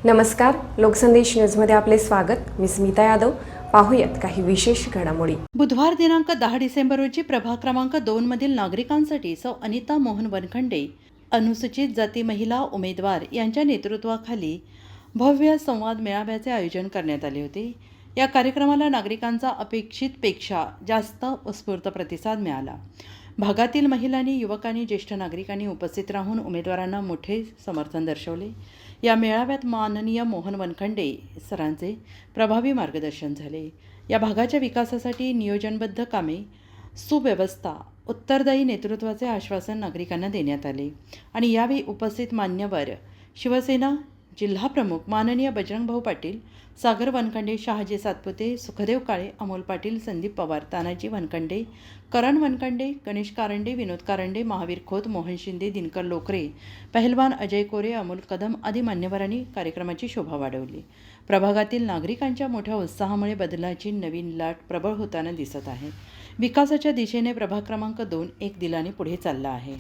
नमस्कार, लोकसंदेश न्यूजमध्ये आपले स्वागत. मी स्मिता यादव. पाहूयात काही विशेष घडामोडी. बुधवार दिनांक 10 डिसेंबर रोजी प्रभाग क्रमांक 2 मधील नागरिकांसाठी सौ अनिता मोहन वनखंडे, अनुसूचित जाती महिला उमेदवार यांच्या नेतृत्वाखाली भव्य संवाद मेळाव्याचे आयोजन करण्यात आले होते. या कार्यक्रमाला नागरिकांचा अपेक्षितपेक्षा जास्त उत्स्फूर्त प्रतिसाद मिळाला. भागातील महिलांनी, युवकांनी, ज्येष्ठ नागरिकांनी उपस्थित राहून उमेदवारांना मोठे समर्थन दर्शवले. या मेळाव्यात माननीय मोहन वनखंडे सरांचे प्रभावी मार्गदर्शन झाले. या भागाच्या विकासासाठी नियोजनबद्ध कामे, सुव्यवस्था, उत्तरदायी नेतृत्वाचे आश्वासन नागरिकांना देण्यात आले. आणि यावेळी उपस्थित मान्यवर शिवसेना जिल्हाप्रमुख माननीय बजरंगभाऊ पाटील, सागर वनखंडे, शहाजी सातपुते, सुखदेव काळे, अमोल पाटील, संदीप पवार, तानाजी वनखंडे, करण वनखंडे, गणेश कारंडे, विनोद कारंडे, महावीर खोत, मोहन शिंदे, दिनकर लोकरे, पहलवान अजय कोरे, अमोल कदम आदी मान्यवरांनी कार्यक्रमाची शोभा वाढवली. प्रभागातील नागरिकांच्या मोठ्या उत्साहामुळे बदलाची नवीन लाट प्रबळ होताना दिसत आहे. विकासाच्या दिशेने प्रभाग क्रमांक 2 एक दिलाने पुढे चालला आहे.